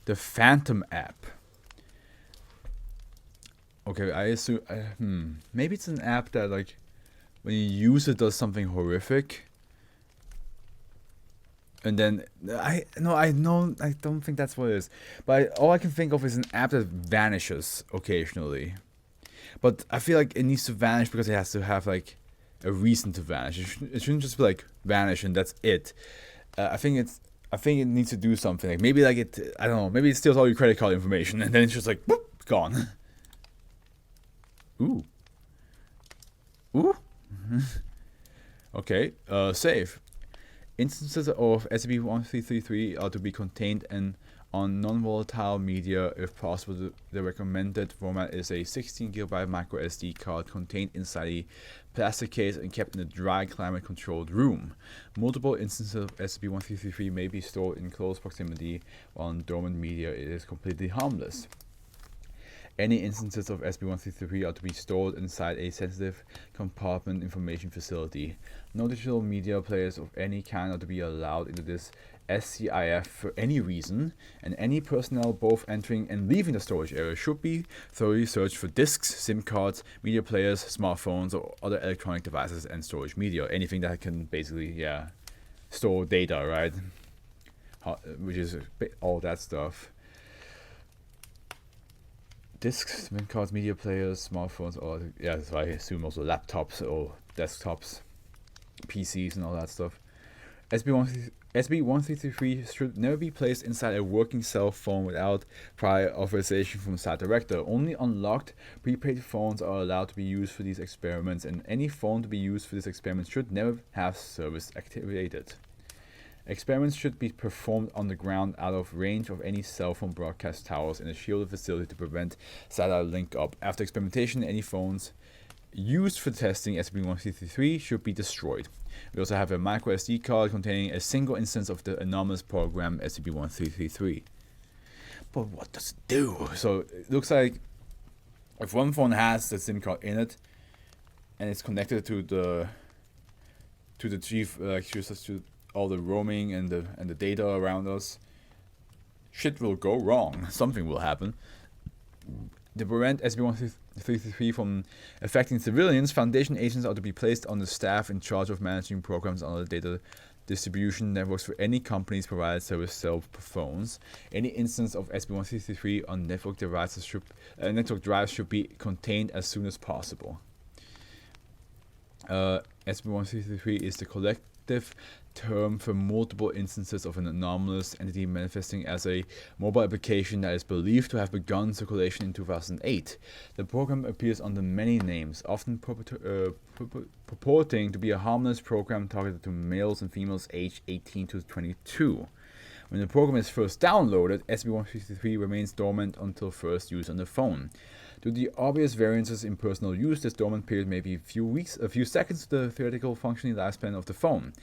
The Phantom app. Okay, I assume. Maybe it's an app that like when you use it does something horrific. And then I don't think that's what it is. But all I can think of is an app that vanishes occasionally. But I feel like it needs to vanish because it has to have like a reason to vanish. It shouldn't just be like vanish and that's it. I think it needs to do something. Like maybe like it. I don't know. Maybe it steals all your credit card information and then it's just like boop, gone. Ooh. Ooh. Okay. Save. Instances of SCP-1333 are to be contained on non-volatile media. If possible, the recommended format is a 16 GB micro SD card contained inside a plastic case and kept in a dry, climate-controlled room. Multiple instances of SCP-1333 may be stored in close proximity, while in dormant media it is completely harmless. Any instances of SCP-1333 are to be stored inside a sensitive compartment information facility. No digital media players of any kind are to be allowed into this SCIF for any reason, and any personnel both entering and leaving the storage area should be thoroughly searched for disks, SIM cards, media players, smartphones, or other electronic devices and storage media. Anything that can basically, store data, right? Which is all that stuff. Disks, SIM cards, media players, smartphones, or so I assume also laptops or desktops, PCs, and all that stuff. SCP-1333 should never be placed inside a working cell phone without prior authorization from site director. Only unlocked prepaid phones are allowed to be used for these experiments, and any phone to be used for this experiment should never have service activated. Experiments should be performed on the ground out of range of any cell phone broadcast towers in a shielded facility to prevent satellite link up. After experimentation, any phones used for testing SCP-1333 should be destroyed. We also have a micro SD card containing a single instance of the anomalous program SCP-1333. But what does it do? So it looks like if one phone has the SIM card in it and it's connected to the chief to all the roaming and the data around us, shit will go wrong. Something will happen. To prevent SCP-1333 from affecting civilians, Foundation agents are to be placed on the staff in charge of managing programs on the data distribution networks for any companies provided service cell phones. Any instance of SCP-1333 on network drives should be contained as soon as possible. SCP-1333 is the collective term for multiple instances of an anomalous entity manifesting as a mobile application that is believed to have begun circulation in 2008. The program appears under many names, often purporting to be a harmless program targeted to males and females aged 18 to 22. When the program is first downloaded, SCP-1333 remains dormant until first use on the phone. Due to the obvious variances in personal use, this dormant period may be a few seconds to the theoretical functioning lifespan of the phone.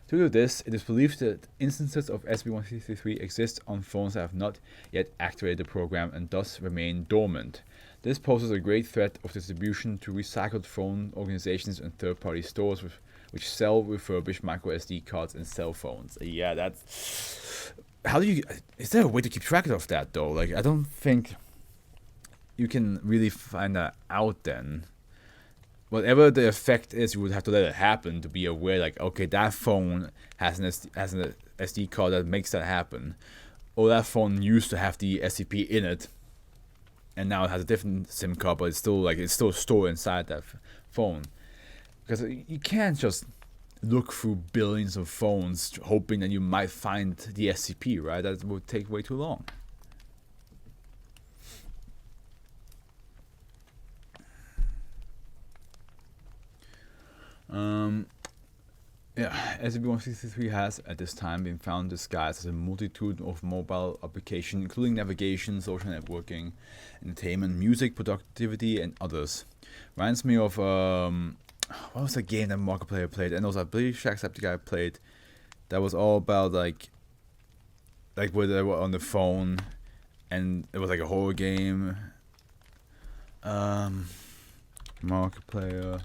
Due to this, it is believed that instances of SCP-1333 exist on phones that have not yet activated the program and thus remain dormant. This poses a great threat of distribution to recycled phone organizations and third-party stores which sell refurbished micro SD cards and cell phones. Yeah, that's... Is there a way to keep track of that, though? Like, I don't think you can really find that out then. Whatever the effect is, you would have to let it happen to be aware, like, okay, that phone has an SD card that makes that happen. Or that phone used to have the SCP in it, and now it has a different SIM card, but it's still stored inside that phone. Because you can't just look through billions of phones hoping that you might find the SCP, right? That would take way too long. SCP-1333 has at this time been found disguised as a multitude of mobile applications, including navigation, social networking, entertainment, music, productivity, and others. Reminds me of what was the game that Markiplier played? And also, I believe Jacksepticeye played. That was all about like where they were on the phone, and it was like a horror game. Markiplier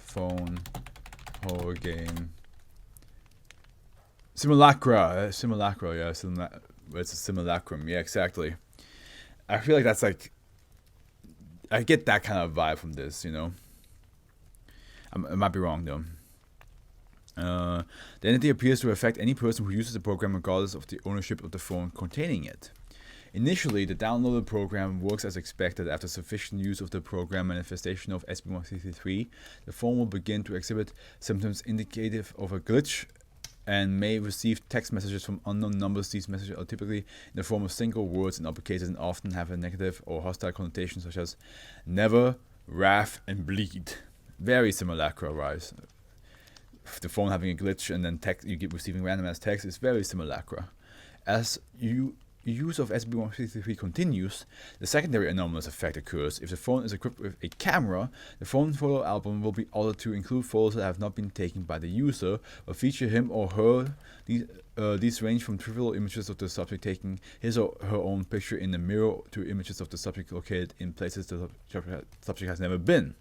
phone horror game. Simulacra, it's a simulacrum. Yeah, exactly. I feel like that's like, I get that kind of vibe from this, you know. I might be wrong though. The entity appears to affect any person who uses the program regardless of the ownership of the phone containing it. Initially, the downloaded program works as expected. After sufficient use of the program manifestation of SCP-163, the phone will begin to exhibit symptoms indicative of a glitch and may receive text messages from unknown numbers. These messages are typically in the form of single words in uppercases and often have a negative or hostile connotation such as never, wrath, and bleed. Very simulacra, right? The phone having a glitch and then text, you get receiving random ass text is very simulacra. As use of SCP-163 continues, the secondary anomalous effect occurs. If the phone is equipped with a camera, the phone photo album will be altered to include photos that have not been taken by the user, or feature him or her. These range from trivial images of the subject taking his or her own picture in the mirror to images of the subject located in places the subject has never been.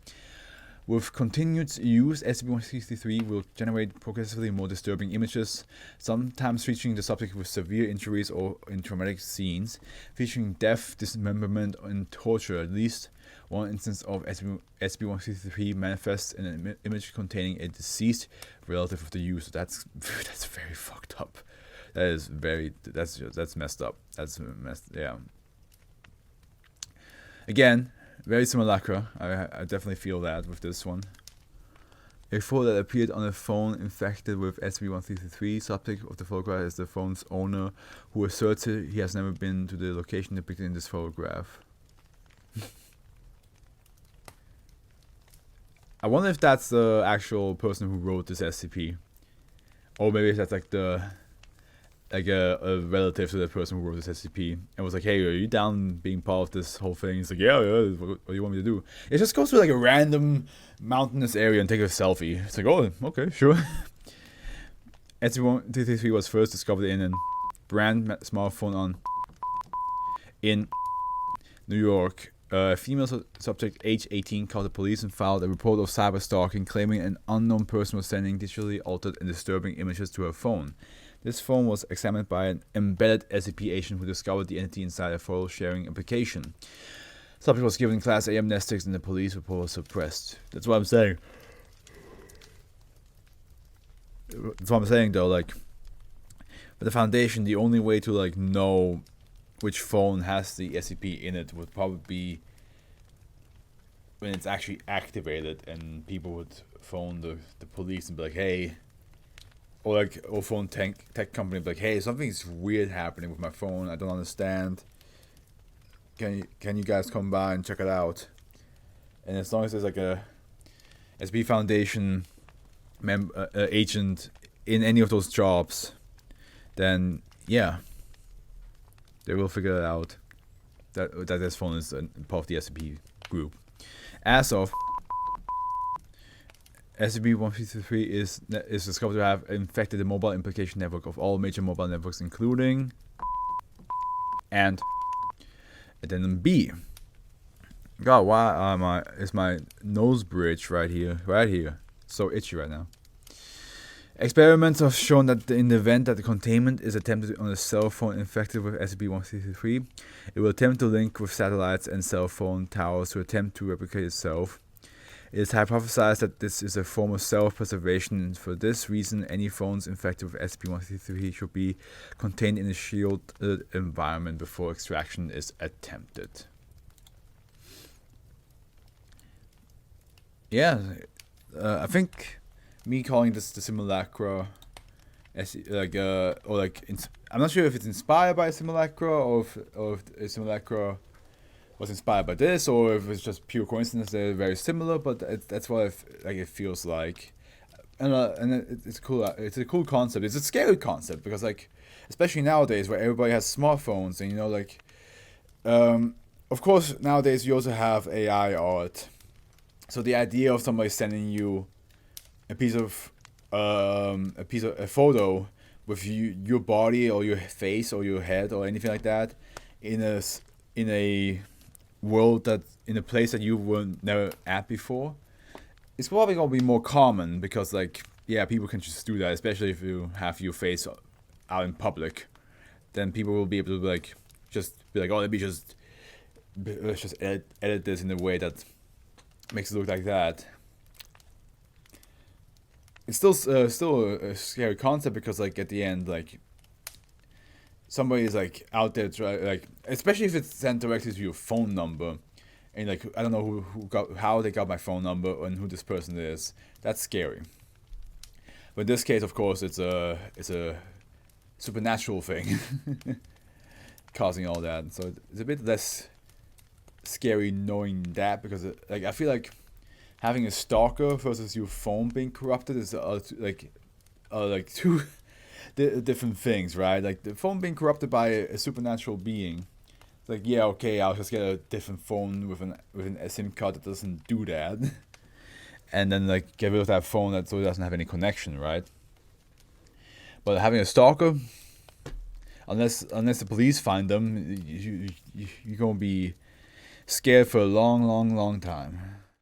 With continued use, SCP-163 will generate progressively more disturbing images, sometimes featuring the subject with severe injuries or in traumatic scenes, featuring death, dismemberment, and torture. At least one instance of SCP-163 manifests in an image containing a deceased relative of the user. That's very fucked up. That's messed up. Yeah. Again, very simulacra. I definitely feel that with this one. A photo that appeared on a phone infected with SCP-163. Subject of the photograph is the phone's owner, who asserts he has never been to the location depicted in this photograph. I wonder if that's the actual person who wrote this SCP, or maybe that's like a relative to the person who wrote this SCP and was like, hey, are you down being part of this whole thing? He's like, yeah, what do you want me to do? It just goes to like a random mountainous area and take a selfie. It's like, oh, okay, sure. SCP-163 was first discovered in a brand smartphone in New York. A female subject, age 18, called the police and filed a report of cyber stalking, claiming an unknown person was sending digitally altered and disturbing images to her phone. This phone was examined by an embedded SCP agent who discovered the entity inside a photo sharing application. The subject was given Class A amnestics and the police report was suppressed. That's what I'm saying. That's what I'm saying though, like, for the Foundation, the only way to like know which phone has the SCP in it would probably be when it's actually activated and people would phone the police and be like, hey, or phone tech company be like, hey, something's weird happening with my phone. I don't understand. Can you guys come by and check it out? And as long as there's like a SCP Foundation agent in any of those jobs, then yeah, they will figure it out that this phone is part of the SCP group. As of SCP-163 is discovered to have infected the mobile implication network of all major mobile networks, including and addendum B. God, why is my nose bridge right here, so itchy right now. Experiments have shown that in the event that the containment is attempted on a cell phone infected with SCP-163, it will attempt to link with satellites and cell phone towers to attempt to replicate itself. It is hypothesized that this is a form of self-preservation, and for this reason, any phones infected with SCP-163 should be contained in a shielded environment before extraction is attempted. Yeah, I think me calling this the simulacra, I'm not sure if it's inspired by a simulacra or if a simulacra was inspired by this, or if it's just pure coincidence. They're very similar, but that's what it feels like. And it's cool. It's a cool concept. It's a scary concept because, like, especially nowadays where everybody has smartphones, and you know, like, of course nowadays you also have AI art. So the idea of somebody sending you a photo with your body or your face or your head or anything like that in a world in a place that you were never at before, it's probably gonna be more common because, like, yeah, people can just do that, especially if you have your face out in public. then people will be able to like just be like, oh, let's just edit this in a way that makes it look like that. It's still a scary concept because like at the end like somebody is like out there like, especially if it's sent directly to your phone number, and like I don't know how they got my phone number and who this person is. That's scary. But in this case, of course, it's a supernatural thing causing all that. So it's a bit less scary knowing that, because like I feel like having a stalker versus your phone being corrupted is like two different things, right? Like the phone being corrupted by a supernatural being. It's like, yeah, okay, I'll just get a different phone with a SIM card that doesn't do that. And then like get rid of that phone so it doesn't have any connection, right? But having a stalker, unless the police find them, you're gonna be scared for a long time.